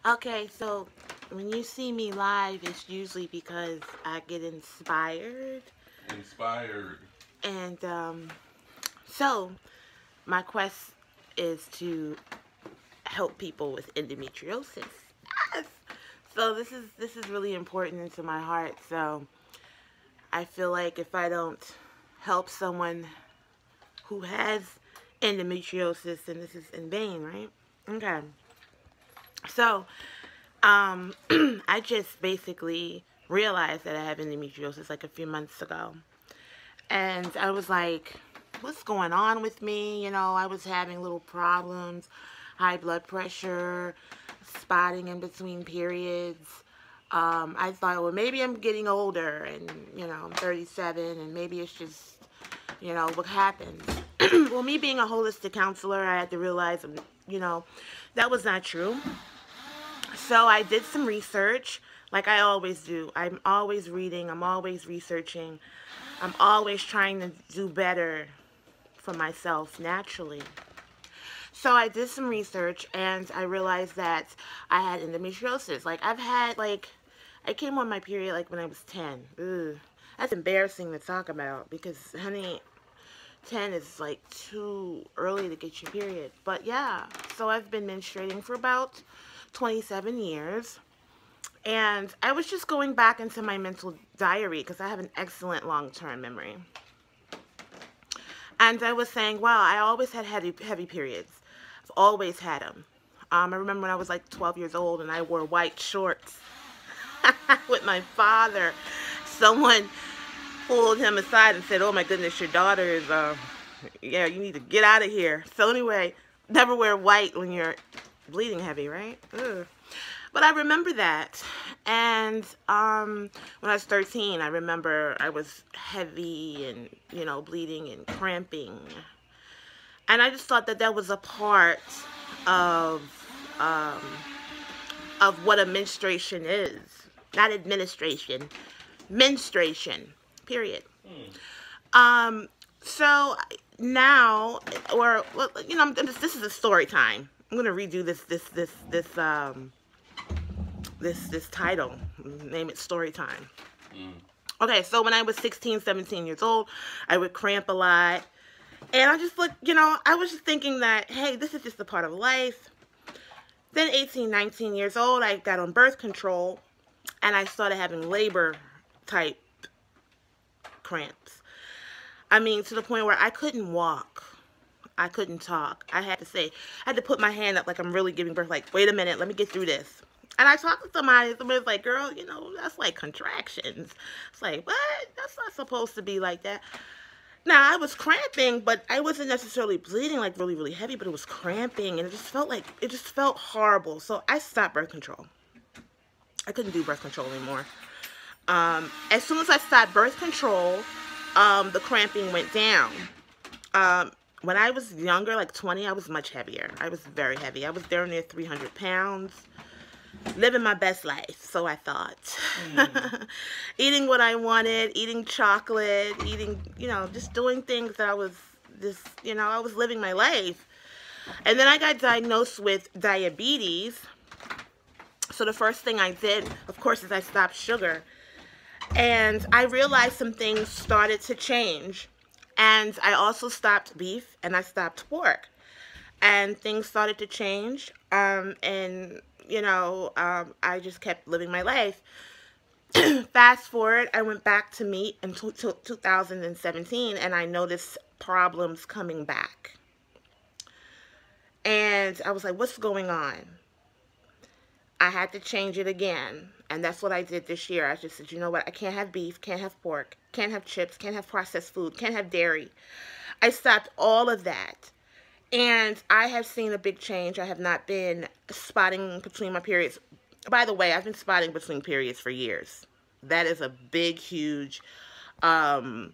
Okay, so when you see me live, it's usually because I get inspired. Inspired. And so my quest is to help people with endometriosis. Yes. So this is really important into my heart. So I feel like if I don't help someone who has endometriosis, then this is in vain, right? Okay. So I just basically realized that I have endometriosis like a few months ago. And I was like, what's going on with me? I was having little problems, high blood pressure, spotting in between periods. I thought, well, maybe I'm getting older and, I'm 37 and maybe it's just, what happens. Well, me being a holistic counselor, I had to realize, that was not true. So I did some research, like I always do. I'm always reading, I'm always researching, I'm always trying to do better for myself naturally. So I did some research and I realized that I had endometriosis. I came on my period like when I was 10. Ugh. That's embarrassing to talk about because, honey, 10 is like too early to get your period. But yeah, so I've been menstruating for about 27 years. And I was just going back into my mental diary because I have an excellent long-term memory. And I was saying, wow, I always had heavy periods. I've always had them. I remember when I was like 12 years old and I wore white shorts with my father. Someone pulled him aside and said, oh my goodness, your daughter is, yeah, you need to get out of here. So anyway, never wear white when you're bleeding heavy, right? Ugh. But I remember that. And when I was 13, I remember I was heavy and, bleeding and cramping. And I just thought that that was a part of, um, of what a menstruation is. Not administration. Menstruation. Period. So now, or, well, this is a story time. I'm going to redo this title, name it story time. Okay, so when I was 16, 17 years old, I would cramp a lot. And I just I was just thinking that, hey, this is just a part of life. Then 18, 19 years old, I got on birth control and I started having labor type cramps. I mean, to the point where I couldn't walk. I couldn't talk. I had to put my hand up like I'm really giving birth, like, wait a minute, let me get through this. And I talked to somebody was like, girl, that's like contractions. It's like, what? That's not supposed to be like that. Now, I was cramping, but I wasn't necessarily bleeding like really, really heavy, but it was cramping, and it just felt horrible. So I stopped birth control. I couldn't do birth control anymore. As soon as I stopped birth control, the cramping went down. When I was younger, like 20, I was much heavier. I was very heavy. I was there near 300 pounds. Living my best life, so I thought. Eating what I wanted, eating chocolate, eating, just doing things that I was I was living my life. And then I got diagnosed with diabetes. So the first thing I did, of course, is I stopped sugar. And I realized some things started to change. And I also stopped beef and I stopped pork. And things started to change. I just kept living my life. Fast forward, I went back to meat in 2017 and I noticed problems coming back. And I was like, what's going on? I had to change it again. And that's what I did this year. I just said, you know what? I can't have beef, can't have pork, can't have chips, can't have processed food, can't have dairy. I stopped all of that. And I have seen a big change. I have not been spotting between my periods. By the way, I've been spotting between periods for years. That is a big, huge sign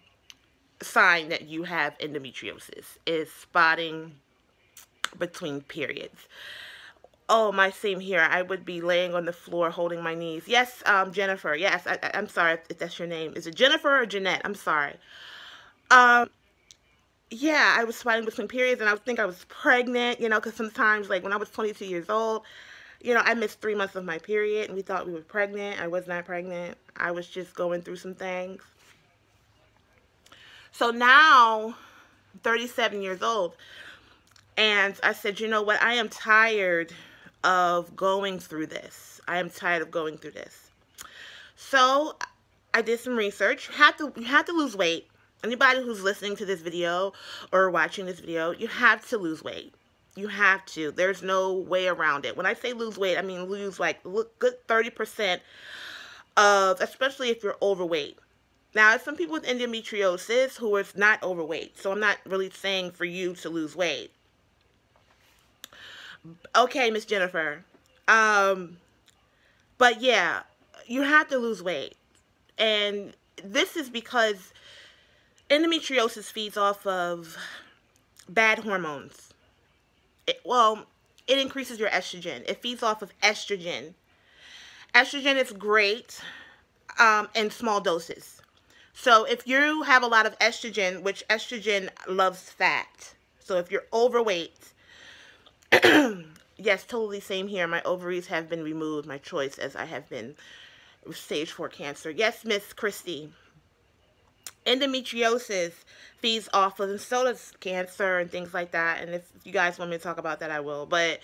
that you have endometriosis, is spotting between periods. Oh, my same here. I would be laying on the floor holding my knees. Yes, Jennifer. Yes, I'm sorry if that's your name. Is it Jennifer or Jeanette? I'm sorry. Yeah, I was spotting between periods, and I would think I was pregnant, because sometimes, like, when I was 22 years old, You know, I missed 3 months of my period, and we thought we were pregnant. I was not pregnant. I was just going through some things. So now, 37 years old, and I said, you know what? I am tired of going through this. I am tired of going through this. So I did some research. You have to lose weight. Anybody who's listening to this video or watching this video, you have to lose weight. You have to. There's no way around it. When I say lose weight, I mean lose like good 30% of, especially if you're overweight. Now, some people with endometriosis who is not overweight, so I'm not really saying for you to lose weight. Okay, Miss Jennifer. But yeah, you have to lose weight. And this is because endometriosis feeds off of bad hormones. It increases your estrogen. It feeds off of estrogen. Estrogen is great in small doses. So if you have a lot of estrogen, which estrogen loves fat. So if you're overweight, yes, totally same here. My ovaries have been removed, my choice, as I have been stage 4 cancer. Yes, Miss Christy. Endometriosis feeds off of, and so does cancer and things like that. And if you guys want me to talk about that, I will. But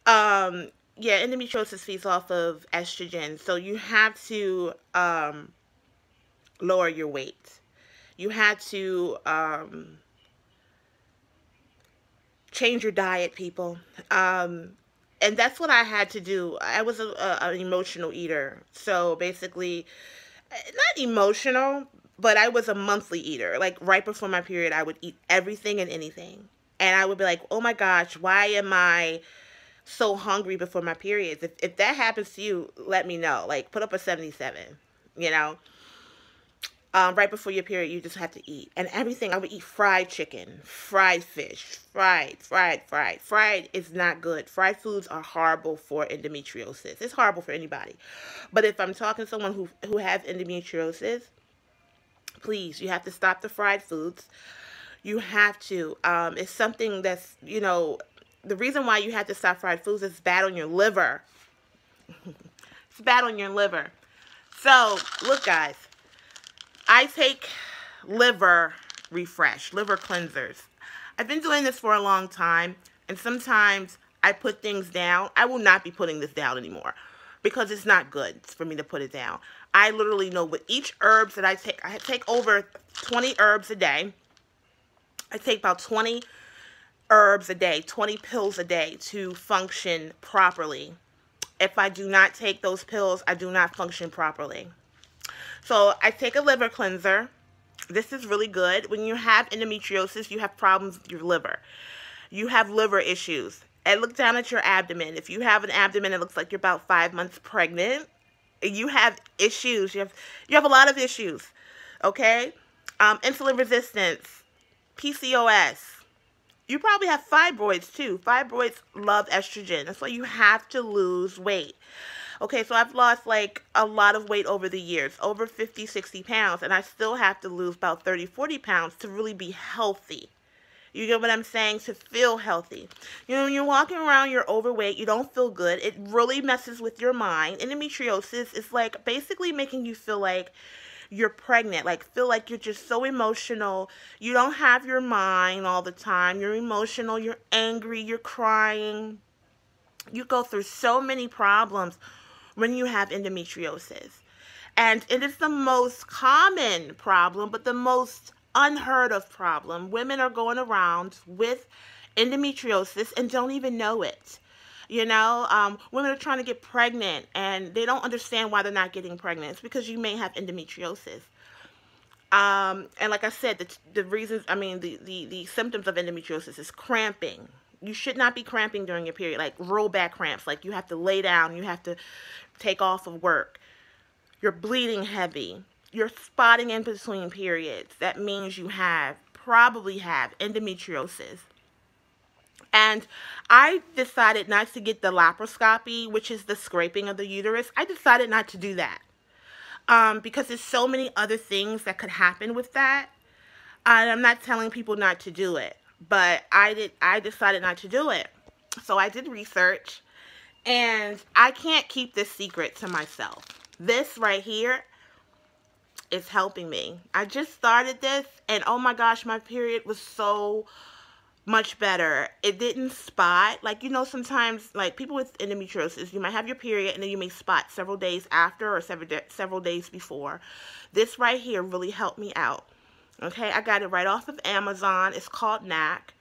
yeah, endometriosis feeds off of estrogen. So you have to lower your weight. You have to change your diet, people. And that's what I had to do. I was an emotional eater. So basically, not emotional, but I was a monthly eater. Like right before my period, I would eat everything and anything. And I would be like, oh my gosh, why am I so hungry before my periods? If that happens to you, let me know. Like, put up a 77, you know. Right before your period, you just have to eat. And everything, I would eat fried chicken, fried fish, fried. Fried is not good. Fried foods are horrible for endometriosis. It's horrible for anybody. But if I'm talking to someone who has endometriosis, please, you have to stop the fried foods. You have to. It's something that's, you know, the reason why you have to stop fried foods is bad on your liver. It's bad on your liver. So, look, guys. I take liver refresh, liver cleansers. I've been doing this for a long time, and sometimes I put things down. I will not be putting this down anymore because it's not good for me to put it down. I literally know with each herbs that I take over 20 herbs a day. I take about 20 herbs a day, 20 pills a day to function properly. If I do not take those pills, I do not function properly. So I take a liver cleanser. This is really good. When you have endometriosis, you have problems with your liver. You have liver issues. And look down at your abdomen. If you have an abdomen that looks like you're about 5 months pregnant, you have issues. You have a lot of issues. Okay? Insulin resistance, PCOS. You probably have fibroids too. Fibroids love estrogen. That's why you have to lose weight. Okay, so I've lost like a lot of weight over the years, over 50, 60 pounds, and I still have to lose about 30, 40 pounds to really be healthy. You get what I'm saying? To feel healthy. You know, when you're walking around, you're overweight, you don't feel good. It really messes with your mind. Endometriosis is like basically making you feel like you're pregnant, like feel like you're just so emotional. You don't have your mind all the time. You're emotional, you're angry, you're crying. You go through so many problems when you have endometriosis. And it is the most common problem, but the most unheard of problem. Women are going around with endometriosis and don't even know it. You know, women are trying to get pregnant and they don't understand why they're not getting pregnant. It's because you may have endometriosis. And like I said, the reasons, I mean, the symptoms of endometriosis is cramping. You should not be cramping during your period, like roll back cramps. Like you have to lay down, you have to take off of work. You're bleeding heavy. You're spotting in between periods. That means you probably have endometriosis. And I decided not to get the laparoscopy, which is the scraping of the uterus. I decided not to do that because there's so many other things that could happen with that. And I'm not telling people not to do it, but I decided not to do it. So I did research, And I can't keep this secret to myself. This right here is helping me. I just started this, and oh my gosh, my period was so much better. It didn't spot. Like, you know, sometimes, like, people with endometriosis, you might have your period and then you may spot several days after or several days before. This right here really helped me out. Okay, I got it right off of Amazon. It's called NAC.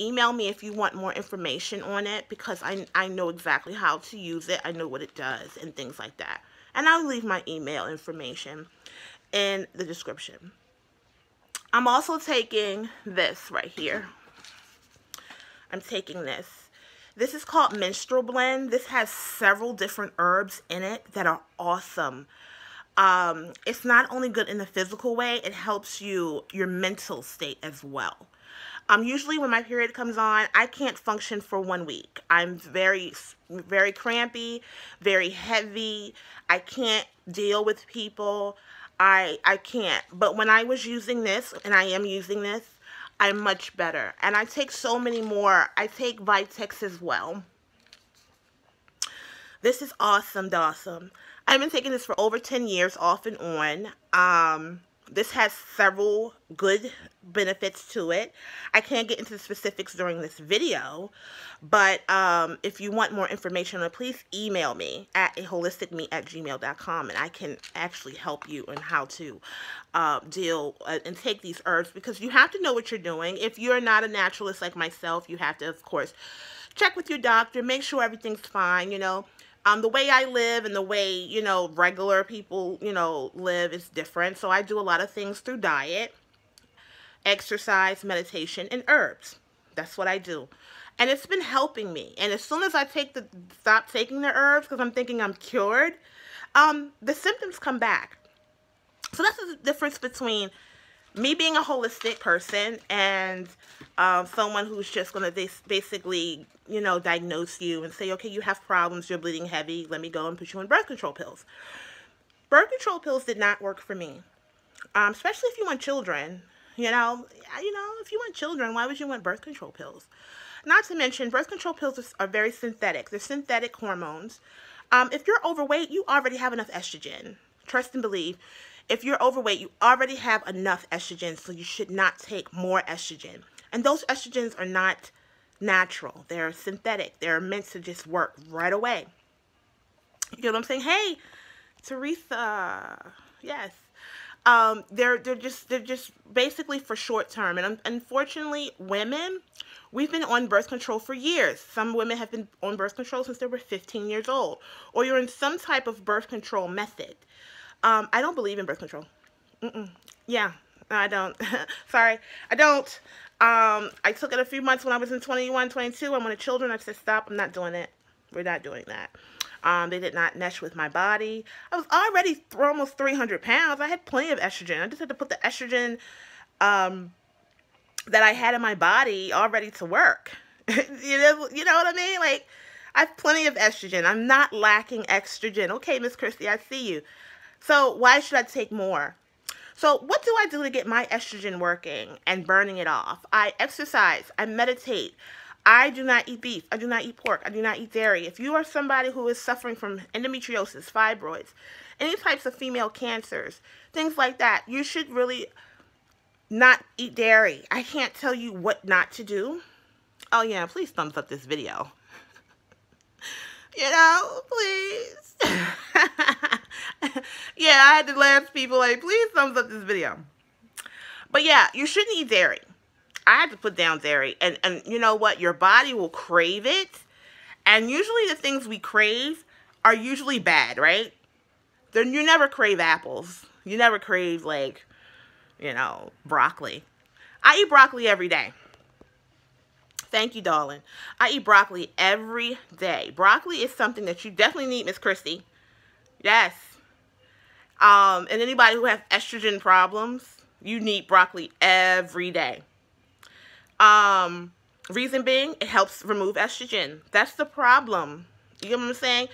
Email me if you want more information on it, because I know exactly how to use it. I know what it does and things like that. And I'll leave my email information in the description. I'm also taking this right here. I'm taking this. This is called Menstrual Blend. This has several different herbs in it that are awesome. It's not only good in the physical way, it helps your mental state as well. Usually when my period comes on, I can't function for 1 week. I'm very, very crampy, very heavy. I can't deal with people. I can't. But when I was using this, and I am using this, I'm much better. And I take so many more. I take Vitex as well. This is awesome, awesome. I've been taking this for over 10 years, off and on. This has several good benefits to it. I can't get into the specifics during this video, but if you want more information on it, please email me at aholisticme@gmail.com, and I can actually help you on how to deal and take these herbs, because you have to know what you're doing. If you're not a naturalist like myself, you have to, of course, check with your doctor, make sure everything's fine, you know. The way I live and the way, you know, regular people, you know, live is different. So I do a lot of things through diet, exercise, meditation, and herbs. That's what I do. And it's been helping me. And as soon as I stop taking the herbs, because I'm thinking I'm cured, the symptoms come back. So that's the difference between me being a holistic person and someone who's just going to basically, you know, diagnose you and say, okay, you have problems, you're bleeding heavy, let me go and put you on birth control pills. Birth control pills did not work for me, especially if you want children. You know, if you want children, why would you want birth control pills? Not to mention, birth control pills are very synthetic. They're synthetic hormones. If you're overweight, you already have enough estrogen. Trust and believe. If you're overweight, you already have enough estrogen, so you should not take more estrogen. And those estrogens are not natural. They're synthetic. They're meant to just work right away. You know what I'm saying? Hey, Teresa. Yes. They're just basically for short term. And unfortunately, women, we've been on birth control for years. Some women have been on birth control since they were 15 years old. Or you're in some type of birth control method. I don't believe in birth control. Yeah, I don't. Sorry, I don't. I took it a few months when I was in 21, 22. I wanted children. I said, stop, I'm not doing it. We're not doing that. They did not mesh with my body. I was already almost 300 pounds. I had plenty of estrogen. I just had to put the estrogen that I had in my body all ready to work. you know what I mean? Like, I have plenty of estrogen. I'm not lacking estrogen. Okay, Miss Christy, I see you. So why should I take more? So what do I do to get my estrogen working and burning it off? I exercise. I meditate. I do not eat beef. I do not eat pork. I do not eat dairy. If you are somebody who is suffering from endometriosis, fibroids, any types of female cancers, things like that, you should really not eat dairy. I can't tell you what not to do. Oh yeah, please thumbs up this video. You know, please. Yeah, I had to ask people, like, please thumbs up this video. But yeah, you shouldn't eat dairy. I had to put down dairy. And you know what? Your body will crave it. And usually the things we crave are usually bad, right? Then you never crave apples. You never crave, like, you know, broccoli. I eat broccoli every day. Thank you, darling. I eat broccoli every day. Broccoli is something that you definitely need, Miss Christy. Yes. And anybody who has estrogen problems, you need broccoli every day. Reason being, it helps remove estrogen. That's the problem. You know what I'm saying?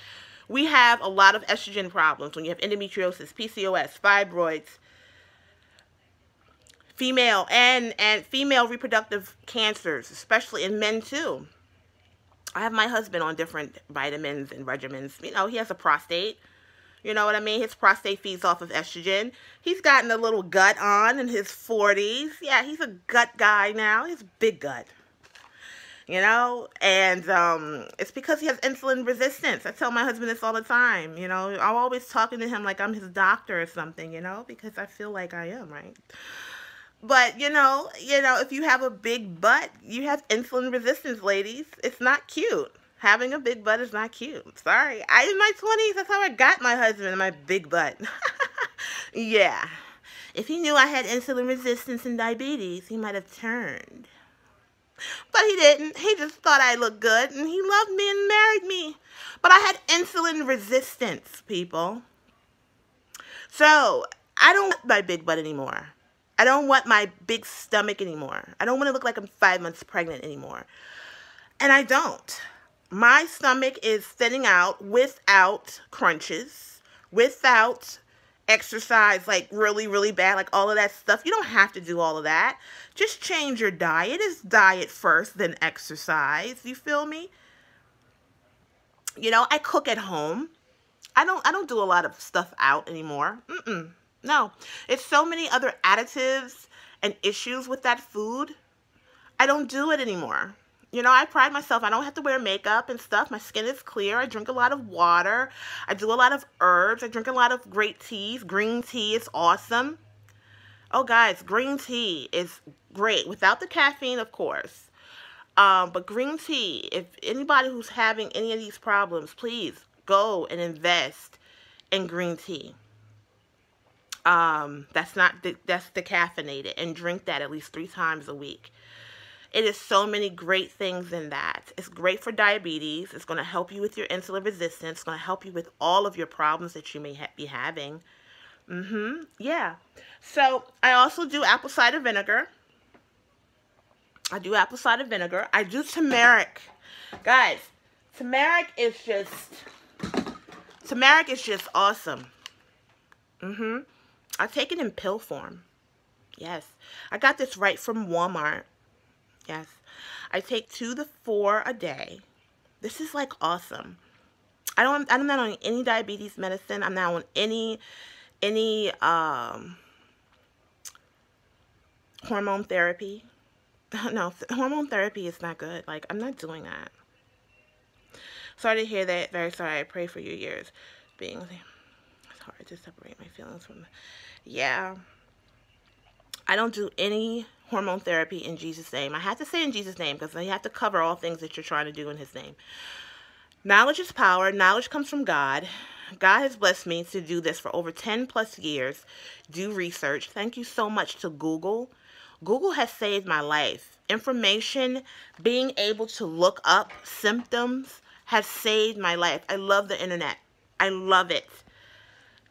We have a lot of estrogen problems when you have endometriosis, PCOS, fibroids, female and female reproductive cancers, especially in men too. I have my husband on different vitamins and regimens. You know, he has a prostate. You know what I mean? His prostate feeds off of estrogen. He's gotten a little gut on in his 40s. Yeah, he's a gut guy now. He's big gut. You know, and it's because he has insulin resistance. I tell my husband this all the time. You know, I'm always talking to him like I'm his doctor or something, you know, because I feel like I am, right? But, you know, if you have a big butt, you have insulin resistance, ladies. It's not cute. Having a big butt is not cute. Sorry. In my 20s, that's how I got my husband, my big butt. Yeah. If he knew I had insulin resistance and diabetes, he might have turned. But he didn't. He just thought I looked good, and he loved me and married me. But I had insulin resistance, people. So, I don't want my big butt anymore. I don't want my big stomach anymore. I don't want to look like I'm 5 months pregnant anymore. And I don't. My stomach is thinning out without crunches, without exercise, like really, really bad, like all of that stuff. You don't have to do all of that. Just change your diet. It's diet first, then exercise. You feel me? You know, I cook at home. I don't do a lot of stuff out anymore. No. It's so many other additives and issues with that food. I don't do it anymore. You know, I pride myself. I don't have to wear makeup and stuff. My skin is clear. I drink a lot of water. I do a lot of herbs. I drink a lot of great teas. Green tea is awesome. Oh, guys, green tea is great. Without the caffeine, of course. But green tea, if anybody who's having any of these problems, please go and invest in green tea. That's decaffeinated, and drink that at least 3 times a week. It is so many great things in that. It's great for diabetes. It's going to help you with your insulin resistance. It's going to help you with all of your problems that you may be having. Yeah. So, I also do apple cider vinegar. I do turmeric. Guys, turmeric is just awesome. I take it in pill form. Yes. I got this right from Walmart. Yes. I take 2 to 4 a day. This is like awesome. I'm not on any diabetes medicine. I'm not on any hormone therapy. No, hormone therapy is not good. Like, I'm not doing that. Sorry to hear that. Very sorry. I pray for your years being. It's hard to separate my feelings from. Yeah. I don't do any hormone therapy in Jesus' name. I have to say in Jesus' name because I have to cover all things that you're trying to do in His name. Knowledge is power. Knowledge comes from God. God has blessed me to do this for over 10 plus years. Do research. Thank you so much to Google. Google has saved my life. Information, being able to look up symptoms has saved my life. I love the internet. I love it.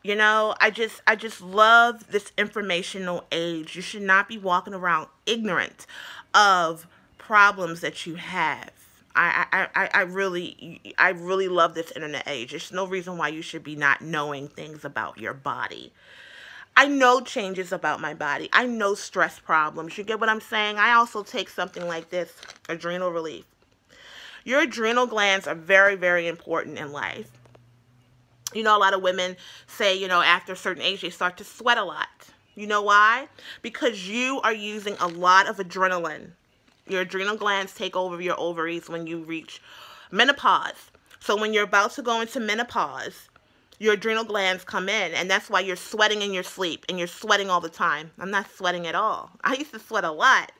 You know, I just love this informational age. You should not be walking around ignorant of problems that you have. I really love this internet age. There's no reason why you should be not knowing things about your body. I know changes about my body. I know stress problems. You get what I'm saying? I also take something like this, adrenal relief. Your adrenal glands are very, very important in life. You know, a lot of women say, you know, after a certain age, they start to sweat a lot. You know why? Because you are using a lot of adrenaline. Your adrenal glands take over your ovaries when you reach menopause. So when you're about to go into menopause, your adrenal glands come in, and that's why you're sweating in your sleep, and you're sweating all the time. I'm not sweating at all. I used to sweat a lot.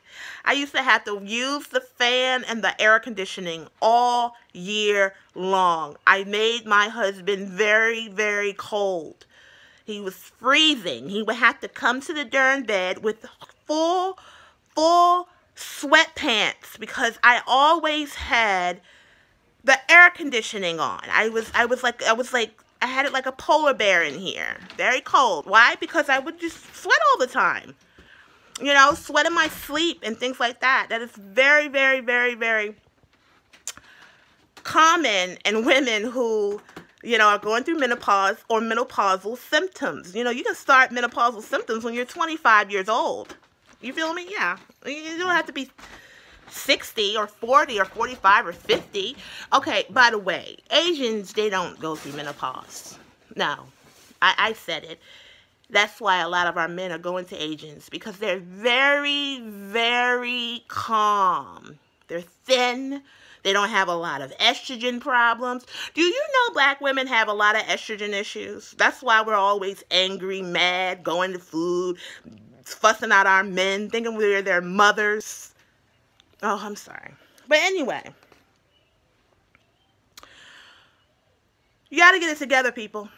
I used to have to use the fan and the air conditioning all year long. I made my husband very, very cold. He was freezing. He would have to come to the darn bed with full sweatpants because I always had the air conditioning on. I had it like a polar bear in here. Very cold. Why? Because I would just sweat all the time. You know, sweat in my sleep and things like that. That is very, very, very, very common in women who, you know, are going through menopause or menopausal symptoms. You know, you can start menopausal symptoms when you're 25 years old. You feel me? Yeah. You don't have to be 60 or 40 or 45 or 50. Okay, by the way, Asians, they don't go through menopause. No, I said it. That's why a lot of our men are going to Asians, because they're very, very calm. They're thin. They don't have a lot of estrogen problems. Do you know black women have a lot of estrogen issues? That's why we're always angry, mad, going to food, fussing at our men, thinking we're their mothers. Oh, I'm sorry. But anyway, you got to get it together, people.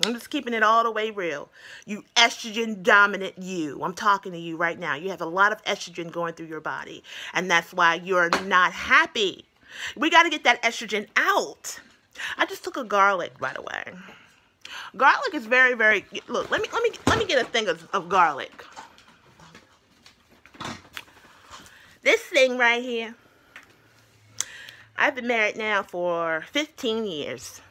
I'm just keeping it all the way real. You estrogen dominant you. I'm talking to you right now. You have a lot of estrogen going through your body, and that's why you're not happy. We got to get that estrogen out. I just took a garlic, by the way. Garlic is very, very, look, let me get a thing of garlic. This thing right here, I've been married now for 15 years.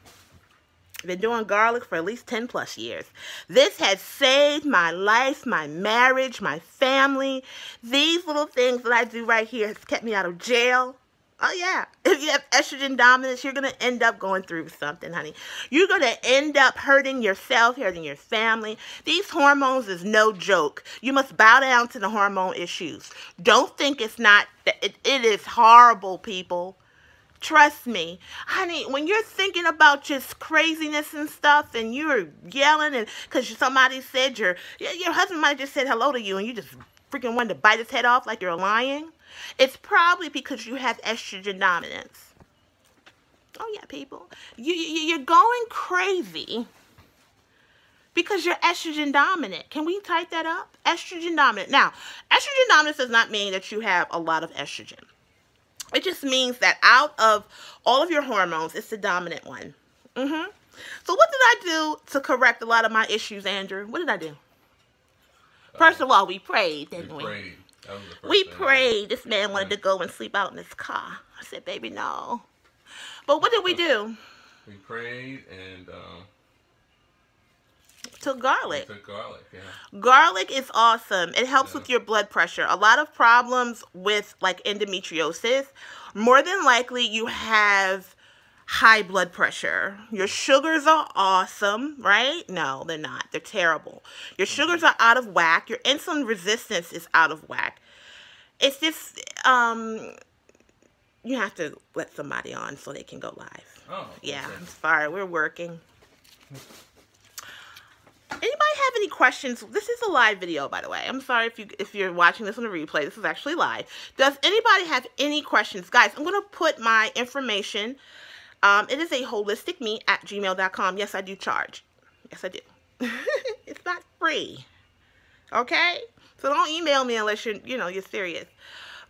Been doing garlic for at least 10 plus years. This has saved my life, my marriage, my family. These little things that I do right here has kept me out of jail. Oh yeah, if you have estrogen dominance, you're going to end up going through something, honey. You're going to end up hurting yourself, hurting your family. These hormones is no joke. You must bow down to the hormone issues. Don't think it's not, it is horrible, people. Trust me, honey, when you're thinking about just craziness and stuff, and you're yelling, and because somebody said your husband might have just said hello to you, and you just freaking wanted to bite his head off like you're lying, it's probably because you have estrogen dominance. Oh yeah, people, you're going crazy because you're estrogen dominant. Can we type that up? Estrogen dominant. Now, estrogen dominance does not mean that you have a lot of estrogen. It just means that out of all of your hormones, it's the dominant one. So what did I do to correct a lot of my issues, Andrew? What did I do? First of all, we prayed, didn't we? Prayed. That was the first We thing. prayed. This man wanted to go and sleep out in his car. I said, baby, no. But what did we do? We prayed and Took garlic. we took garlic, yeah. Garlic is awesome. It helps with your blood pressure. A lot of problems with like endometriosis, more than likely you have high blood pressure. Your sugars are awesome, right? No, they're not. They're terrible. Your sugars are out of whack. Your insulin resistance is out of whack. It's just, you have to let somebody on so they can go live. Oh, yeah, okay. I'm sorry. We're working. Anybody have any questions? This is a live video, by the way. I'm sorry if you're watching this on a replay. This is actually live. Does anybody have any questions? Guys, I'm going to put my information. It is a holisticme@gmail.com. Yes, I do charge. Yes, I do. It's not free. Okay? So don't email me unless you're serious.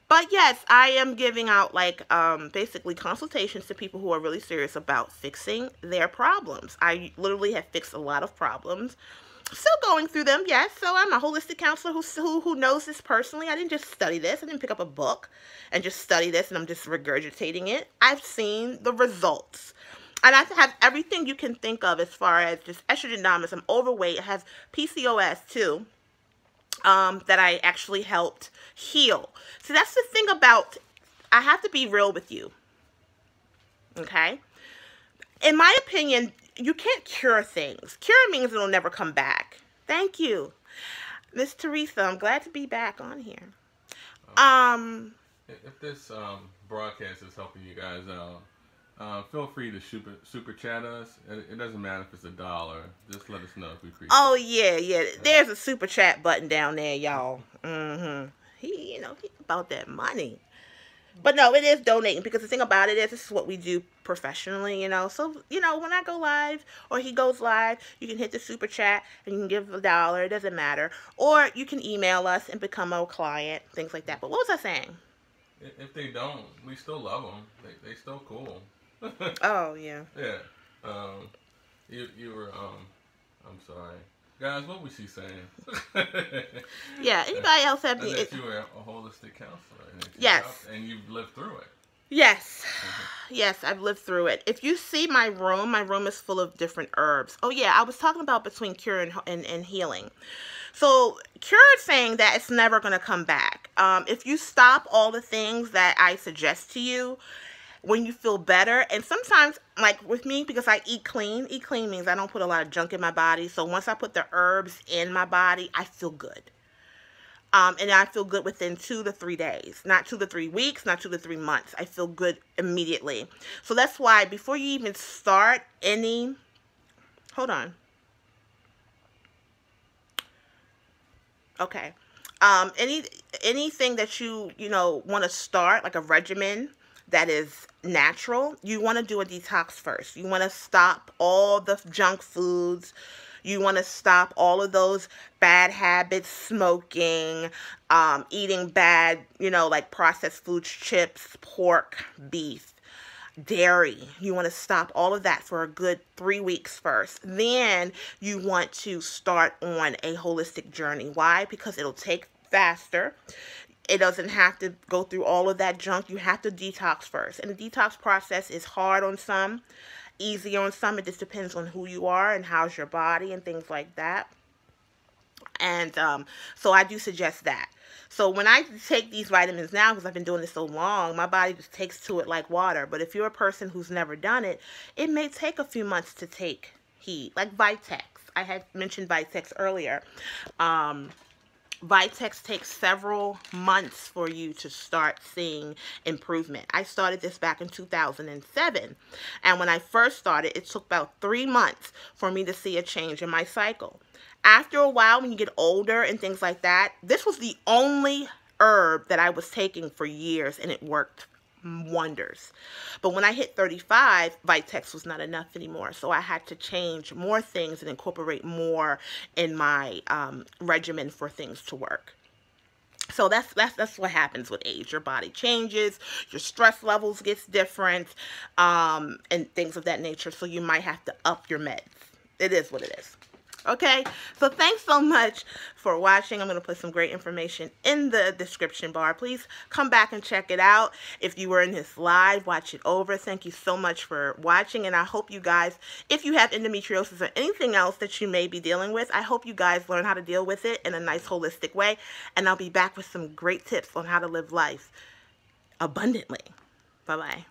But yes, I am giving out like basically consultations to people who are really serious about fixing their problems. I literally have fixed a lot of problems. Still going through them, yes. So I'm a holistic counselor who knows this personally. I didn't just study this. I didn't pick up a book and just study this and I'm just regurgitating it. I've seen the results. And I have everything you can think of as far as just estrogen dominance. I'm overweight. I have PCOS too. That I actually helped heal. So that's the thing about, I have to be real with you. Okay? In my opinion, you can't cure things. Cure means it'll never come back. Thank you. Miss Teresa, I'm glad to be back on here. If this broadcast is helping you guys out, feel free to super chat us. It doesn't matter if it's $1. Just let us know if we appreciate it. Oh, yeah. There's a super chat button down there, y'all. He about that money. But no, it is donating, because the thing about it is this is what we do professionally, So, when I go live or he goes live, you can hit the super chat and you can give $1. It doesn't matter. Or you can email us and become a client, things like that. But what was I saying? If they don't, we still love them. They still cool. Oh, yeah. Yeah. You were, I'm sorry. Guys, what was she saying? Yeah, anybody else have any... That you were a holistic counselor. Yes. And you've lived through it. Yes. Yes, I've lived through it. If you see my room is full of different herbs. Oh, yeah, I was talking about between cure and healing. So, cure is saying that it's never going to come back. if you stop all the things that I suggest to you, when you feel better, and sometimes, like with me, because I eat clean means I don't put a lot of junk in my body. So once I put the herbs in my body, I feel good. And I feel good within 2 to 3 days, not 2 to 3 weeks, not 2 to 3 months. I feel good immediately. So that's why before you even start any, hold on. Okay. Anything that you want to start, like a regimen that is natural, you want to do a detox first. You want to stop all the junk foods. You want to stop all of those bad habits, smoking, eating bad, like processed foods, chips, pork, beef, dairy. You want to stop all of that for a good 3 weeks first. Then you want to start on a holistic journey. Why? Because it'll take faster. It doesn't have to go through all of that junk. You have to detox first. And the detox process is hard on some, easy on some. It just depends on who you are and how's your body and things like that. And so I do suggest that. So when I take these vitamins now, because I've been doing this so long, my body just takes to it like water. But if you're a person who's never done it, it may take a few months to take heed. Like Vitex. I had mentioned Vitex earlier. Vitex takes several months for you to start seeing improvement. I started this back in 2007. And when I first started, it took about 3 months for me to see a change in my cycle. After a while, when you get older and things like that, this was the only herb that I was taking for years, and it worked wonders. But when I hit 35, Vitex was not enough anymore. So I had to change more things and incorporate more in my regimen for things to work. So that's what happens with age. Your body changes, your stress levels gets different, and things of that nature. So you might have to up your meds. It is what it is. Okay, so thanks so much for watching. I'm going to put some great information in the description bar. Please come back and check it out. If you were in this live, watch it over. Thank you so much for watching, and I hope you guys, if you have endometriosis or anything else that you may be dealing with, I hope you guys learn how to deal with it in a nice holistic way, and I'll be back with some great tips on how to live life abundantly. Bye-bye.